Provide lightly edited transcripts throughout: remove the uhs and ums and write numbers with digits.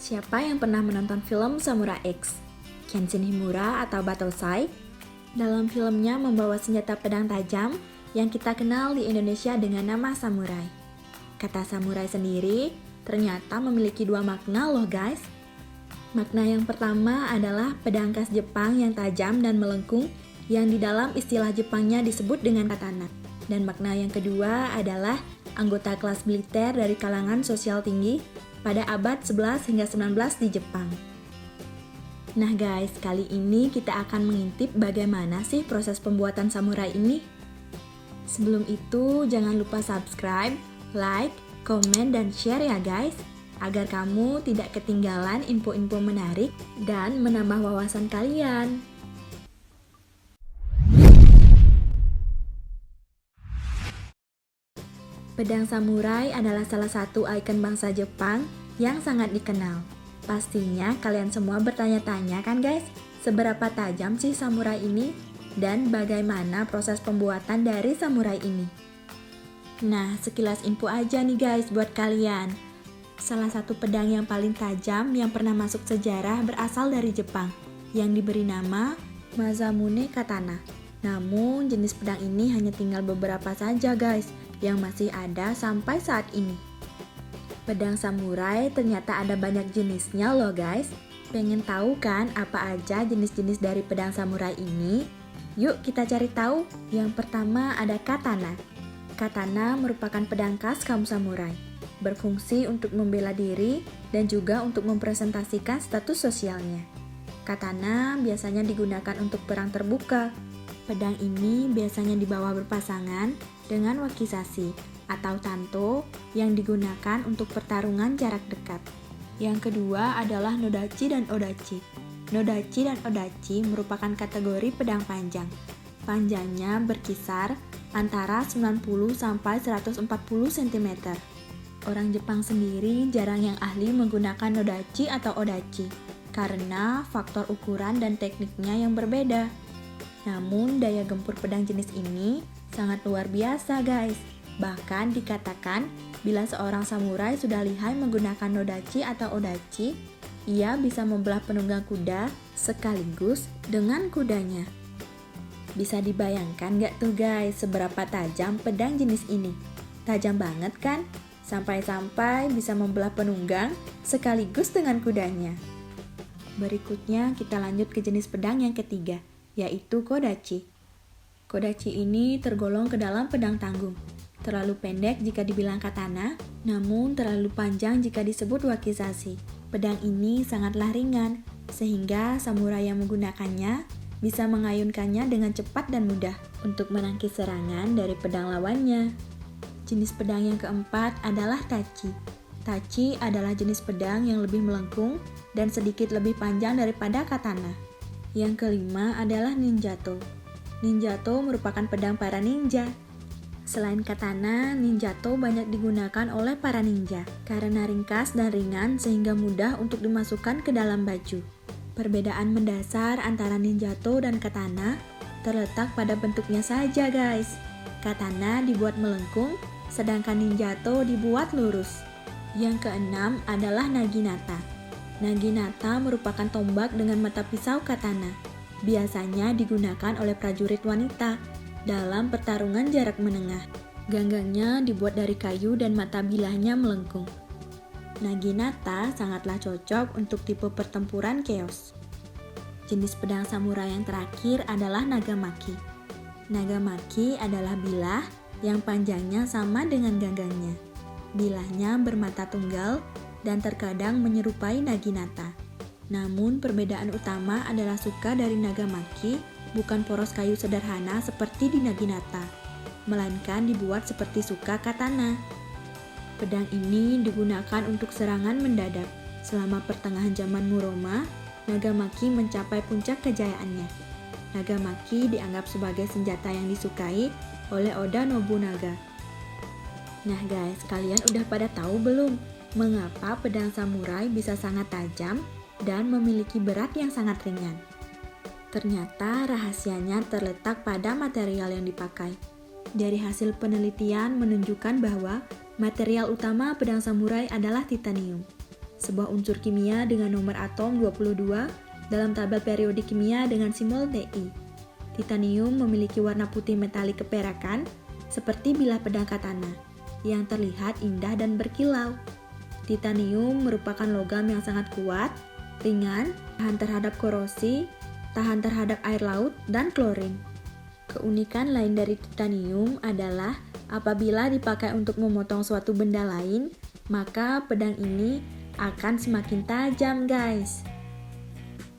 Siapa yang pernah menonton film Samurai X? Kenshin Himura atau Battlesai? Dalam filmnya membawa senjata pedang tajam yang kita kenal di Indonesia dengan nama samurai. Kata samurai sendiri ternyata memiliki dua makna loh guys. Makna yang pertama adalah pedang khas Jepang yang tajam dan melengkung yang di dalam istilah Jepangnya disebut dengan katana. Dan makna yang kedua adalah anggota kelas militer dari kalangan sosial tinggi pada abad 11 hingga 19 di Jepang. Nah guys, kali ini kita akan mengintip bagaimana sih proses pembuatan samurai ini. Sebelum itu, jangan lupa subscribe, like, komen, dan share ya guys, agar kamu tidak ketinggalan info-info menarik dan menambah wawasan kalian. Pedang samurai adalah salah satu ikon bangsa Jepang yang sangat dikenal. Pastinya kalian semua bertanya-tanya kan guys, seberapa tajam sih samurai ini? Dan bagaimana proses pembuatan dari samurai ini? Nah, sekilas info aja nih guys buat kalian. Salah satu pedang yang paling tajam yang pernah masuk sejarah berasal dari Jepang, yang diberi nama Masamune Katana. Namun, jenis pedang ini hanya tinggal beberapa saja guys, yang masih ada sampai saat ini. Pedang samurai ternyata ada banyak jenisnya loh guys. Pengen tahu kan apa aja jenis-jenis dari pedang samurai ini? Yuk kita cari tahu. Yang pertama ada katana. Katana merupakan pedang khas kaum samurai, berfungsi untuk membela diri dan juga untuk mempresentasikan status sosialnya. Katana biasanya digunakan untuk perang terbuka. Pedang ini biasanya dibawa berpasangan dengan wakizashi atau tanto yang digunakan untuk pertarungan jarak dekat. Yang kedua adalah nodachi dan odachi. Nodachi dan odachi merupakan kategori pedang panjang. Panjangnya berkisar antara 90 sampai 140 cm. Orang Jepang sendiri jarang yang ahli menggunakan nodachi atau odachi karena faktor ukuran dan tekniknya yang berbeda. Namun daya gempur pedang jenis ini sangat luar biasa guys. Bahkan dikatakan bila seorang samurai sudah lihai menggunakan nodachi atau odachi, ia bisa membelah penunggang kuda sekaligus dengan kudanya. Bisa dibayangkan gak tuh guys seberapa tajam pedang jenis ini? Tajam banget kan? Sampai-sampai bisa membelah penunggang sekaligus dengan kudanya. Berikutnya kita lanjut ke jenis pedang yang ketiga, yaitu kodachi. Kodachi ini tergolong ke dalam pedang tanggung. Terlalu pendek jika dibilang katana, namun terlalu panjang jika disebut wakizashi. Pedang ini sangatlah ringan, sehingga samurai yang menggunakannya bisa mengayunkannya dengan cepat dan mudah untuk menangkis serangan dari pedang lawannya. Jenis pedang yang keempat adalah tachi. Tachi adalah jenis pedang yang lebih melengkung dan sedikit lebih panjang daripada katana. Yang kelima adalah ninjato. Ninjato merupakan pedang para ninja. Selain katana, ninjato banyak digunakan oleh para ninja karena ringkas dan ringan sehingga mudah untuk dimasukkan ke dalam baju. Perbedaan mendasar antara ninjato dan katana terletak pada bentuknya saja guys. Katana dibuat melengkung, sedangkan ninjato dibuat lurus. Yang keenam adalah naginata. Naginata merupakan tombak dengan mata pisau katana. Biasanya digunakan oleh prajurit wanita dalam pertarungan jarak menengah. Ganggangnya dibuat dari kayu dan mata bilahnya melengkung. Naginata sangatlah cocok untuk tipe pertempuran chaos. Jenis pedang samurai yang terakhir adalah nagamaki. Nagamaki adalah bilah yang panjangnya sama dengan ganggangnya. Bilahnya bermata tunggal dan terkadang menyerupai naginata. Namun perbedaan utama adalah suka dari nagamaki bukan poros kayu sederhana seperti di naginata, melainkan dibuat seperti suka katana. Pedang ini digunakan untuk serangan mendadak. Selama pertengahan zaman Muroma, nagamaki mencapai puncak kejayaannya. Nagamaki dianggap sebagai senjata yang disukai oleh Oda Nobunaga. Nah guys, kalian udah pada tahu belum mengapa pedang samurai bisa sangat tajam dan memiliki berat yang sangat ringan? Ternyata rahasianya terletak pada material yang dipakai. Dari hasil penelitian menunjukkan bahwa material utama pedang samurai adalah titanium. sebuah unsur kimia dengan nomor atom 22 dalam tabel periodik kimia dengan simbol Ti. Titanium memiliki warna putih metalik keperakan seperti bilah pedang katana yang terlihat indah dan berkilau. Titanium merupakan logam yang sangat kuat, ringan, tahan terhadap korosi, tahan terhadap air laut, dan klorin. Keunikan lain dari titanium adalah apabila dipakai untuk memotong suatu benda lain, maka pedang ini akan semakin tajam, guys.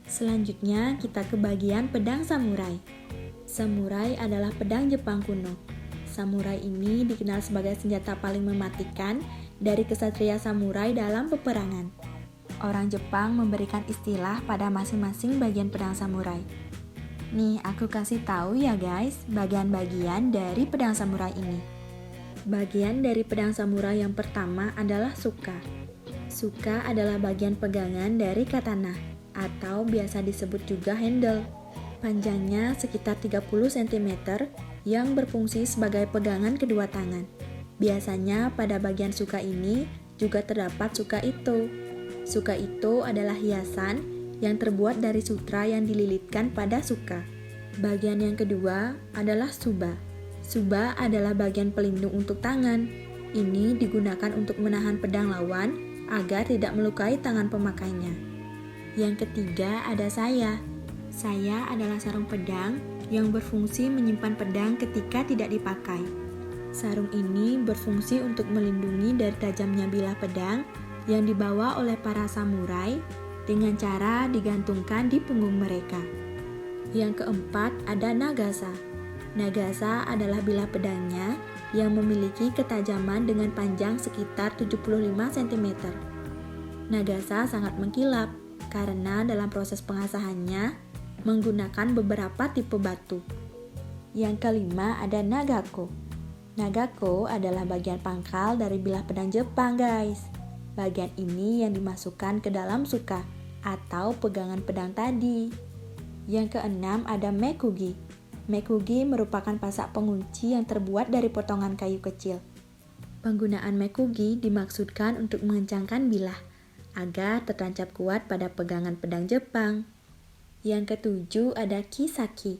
Selanjutnya kita ke bagian pedang samurai. Samurai adalah pedang Jepang kuno. Samurai ini dikenal sebagai senjata paling mematikan dari kesatria samurai dalam peperangan. Orang Jepang memberikan istilah pada masing-masing bagian pedang samurai. Nih, aku kasih tahu ya guys, bagian-bagian dari pedang samurai ini. Bagian dari pedang samurai yang pertama adalah suka. Suka adalah bagian pegangan dari katana, atau biasa disebut juga handle. Panjangnya sekitar 30 cm yang berfungsi sebagai pegangan kedua tangan. Biasanya pada bagian suka ini juga terdapat suka ito. Suka ito adalah hiasan yang terbuat dari sutra yang dililitkan pada suka. Bagian yang kedua adalah suba. Suba adalah bagian pelindung untuk tangan. Ini digunakan untuk menahan pedang lawan agar tidak melukai tangan pemakainya. Yang ketiga ada saya. Saya adalah sarung pedang yang berfungsi menyimpan pedang ketika tidak dipakai. Sarung ini berfungsi untuk melindungi dari tajamnya bilah pedang yang dibawa oleh para samurai dengan cara digantungkan di punggung mereka. Yang keempat ada nagasa. Nagasa adalah bilah pedangnya yang memiliki ketajaman dengan panjang sekitar 75 cm. Nagasa sangat mengkilap karena dalam proses pengasahannya menggunakan beberapa tipe batu. Yang kelima ada nagako. Nagako adalah bagian pangkal dari bilah pedang Jepang, guys. Bagian ini yang dimasukkan ke dalam suka atau pegangan pedang tadi. Yang keenam ada mekugi. Mekugi merupakan pasak pengunci yang terbuat dari potongan kayu kecil. Penggunaan mekugi dimaksudkan untuk mengencangkan bilah agar tertancap kuat pada pegangan pedang Jepang. Yang ketujuh ada kisaki.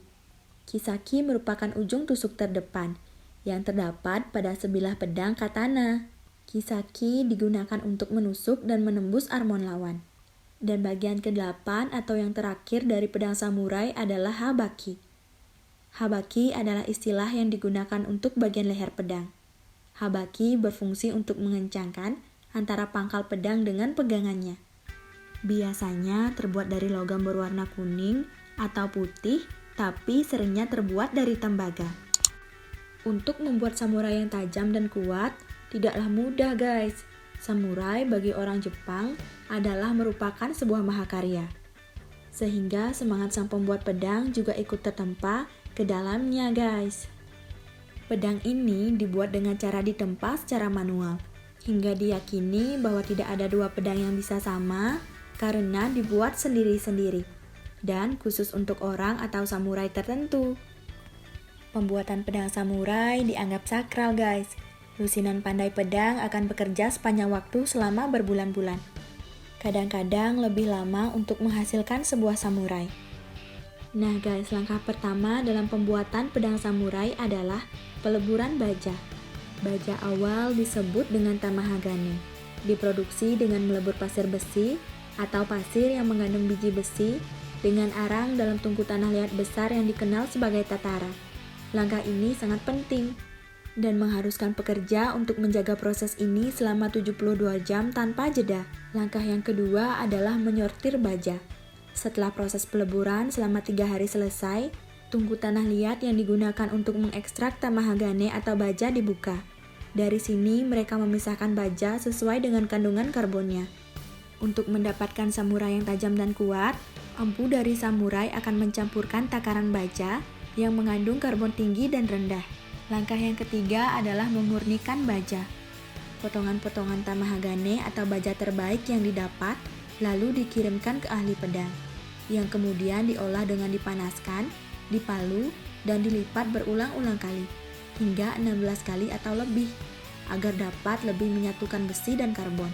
Kisaki merupakan ujung tusuk terdepan yang terdapat pada sebilah pedang katana. Kisaki digunakan untuk menusuk dan menembus armor lawan. Dan bagian ke-8 atau yang terakhir dari pedang samurai adalah habaki. Habaki adalah istilah yang digunakan untuk bagian leher pedang. Habaki berfungsi untuk mengencangkan antara pangkal pedang dengan pegangannya. Biasanya terbuat dari logam berwarna kuning atau putih, tapi seringnya terbuat dari tembaga. Untuk membuat samurai yang tajam dan kuat, tidaklah mudah, guys. Samurai bagi orang Jepang adalah merupakan sebuah mahakarya. Sehingga semangat sang pembuat pedang juga ikut tertempa ke dalamnya, guys. Pedang ini dibuat dengan cara ditempa secara manual, hingga diyakini bahwa tidak ada dua pedang yang bisa sama karena dibuat sendiri-sendiri dan khusus untuk orang atau samurai tertentu. Pembuatan pedang samurai dianggap sakral, guys. Lusinan pandai pedang akan bekerja sepanjang waktu selama berbulan-bulan. Kadang-kadang lebih lama untuk menghasilkan sebuah samurai. Nah guys, langkah pertama dalam pembuatan pedang samurai adalah peleburan baja. Baja awal disebut dengan tamahagane. Diproduksi dengan melebur pasir besi atau pasir yang mengandung biji besi dengan arang dalam tungku tanah liat besar yang dikenal sebagai tatara. Langkah ini sangat penting dan mengharuskan pekerja untuk menjaga proses ini selama 72 jam tanpa jeda. Langkah yang kedua adalah menyortir baja. Setelah proses peleburan selama 3 hari selesai, tungku tanah liat yang digunakan untuk mengekstrak tamahagane atau baja dibuka. Dari sini mereka memisahkan baja sesuai dengan kandungan karbonnya. Untuk mendapatkan samurai yang tajam dan kuat, empu dari samurai akan mencampurkan takaran baja yang mengandung karbon tinggi dan rendah. Langkah yang ketiga adalah memurnikan baja. Potongan-potongan tamahagane atau baja terbaik yang didapat lalu dikirimkan ke ahli pedang, yang kemudian diolah dengan dipanaskan, dipalu, dan dilipat berulang-ulang kali, hingga 16 kali atau lebih, agar dapat lebih menyatukan besi dan karbon.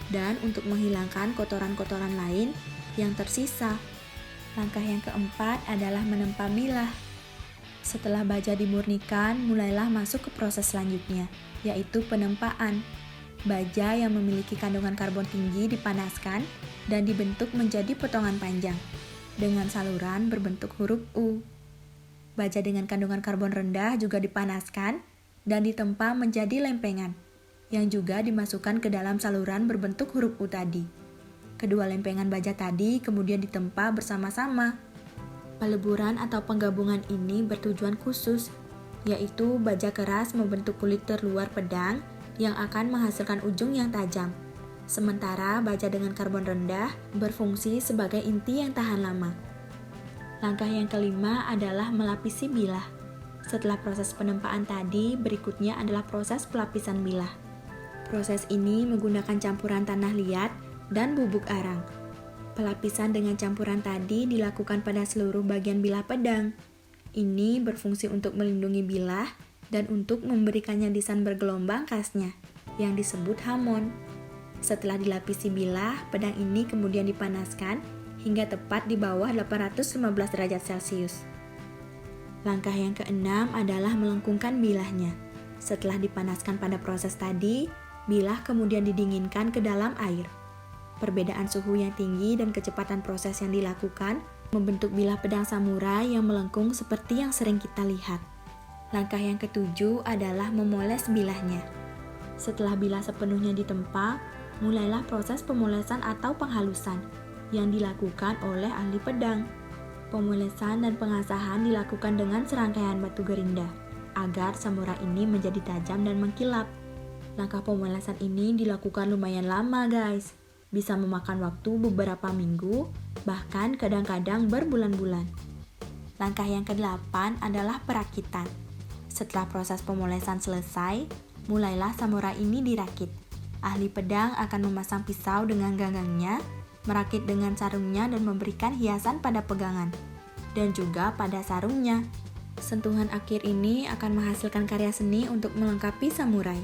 dan untuk menghilangkan kotoran-kotoran lain yang tersisa. Langkah yang keempat adalah menempa bilah. Setelah baja dimurnikan, mulailah masuk ke proses selanjutnya, yaitu penempaan. Baja yang memiliki kandungan karbon tinggi dipanaskan dan dibentuk menjadi potongan panjang dengan saluran berbentuk huruf U. Baja dengan kandungan karbon rendah juga dipanaskan dan ditempa menjadi lempengan, yang juga dimasukkan ke dalam saluran berbentuk huruf U tadi. Kedua lempengan baja tadi kemudian ditempa bersama-sama. Peleburan atau penggabungan ini bertujuan khusus, yaitu baja keras membentuk kulit terluar pedang yang akan menghasilkan ujung yang tajam. Sementara baja dengan karbon rendah berfungsi sebagai inti yang tahan lama. Langkah yang kelima adalah melapisi bilah. Setelah proses penempaan tadi, berikutnya adalah proses pelapisan bilah. Proses ini menggunakan campuran tanah liat dan bubuk arang. Pelapisan dengan campuran tadi dilakukan pada seluruh bagian bilah pedang. Ini berfungsi untuk melindungi bilah dan untuk memberikannya desain bergelombang khasnya, yang disebut hamon. Setelah dilapisi bilah, pedang ini kemudian dipanaskan hingga tepat di bawah 815 derajat Celcius. Langkah yang keenam adalah melengkungkan bilahnya. Setelah dipanaskan pada proses tadi, bilah kemudian didinginkan ke dalam air. Perbedaan suhu yang tinggi dan kecepatan proses yang dilakukan membentuk bilah pedang samurai yang melengkung seperti yang sering kita lihat. Langkah yang ketujuh adalah memoles bilahnya. Setelah bilah sepenuhnya ditempa, mulailah proses pemolesan atau penghalusan yang dilakukan oleh ahli pedang. Pemolesan dan pengasahan dilakukan dengan serangkaian batu gerinda agar samurai ini menjadi tajam dan mengkilap. Langkah pemolesan ini dilakukan lumayan lama, guys. Bisa memakan waktu beberapa minggu, bahkan kadang-kadang berbulan-bulan. Langkah yang ke-8 adalah perakitan. Setelah proses pemolesan selesai, mulailah samurai ini dirakit. Ahli pedang akan memasang pisau dengan ganggangnya, merakit dengan sarungnya dan memberikan hiasan pada pegangan, dan juga pada sarungnya. Sentuhan akhir ini akan menghasilkan karya seni untuk melengkapi samurai.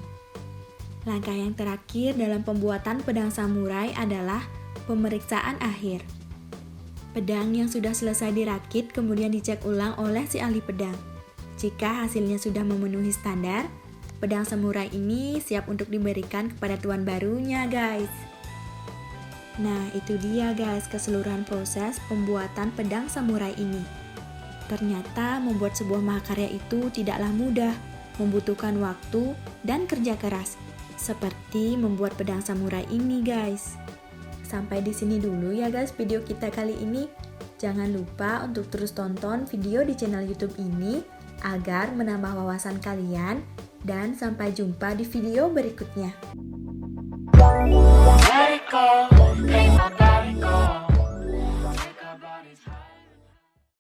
Langkah yang terakhir dalam pembuatan pedang samurai adalah pemeriksaan akhir. Pedang yang sudah selesai dirakit kemudian dicek ulang oleh si ahli pedang. Jika hasilnya sudah memenuhi standar, pedang samurai ini siap untuk diberikan kepada tuan barunya, guys. Nah, itu dia guys keseluruhan proses pembuatan pedang samurai ini. Ternyata membuat sebuah mahakarya itu tidaklah mudah, membutuhkan waktu dan kerja keras. Seperti membuat pedang samurai ini, guys. Sampai di sini dulu ya guys video kita kali ini. Jangan lupa untuk terus tonton video di channel YouTube ini agar menambah wawasan kalian, dan sampai jumpa di video berikutnya.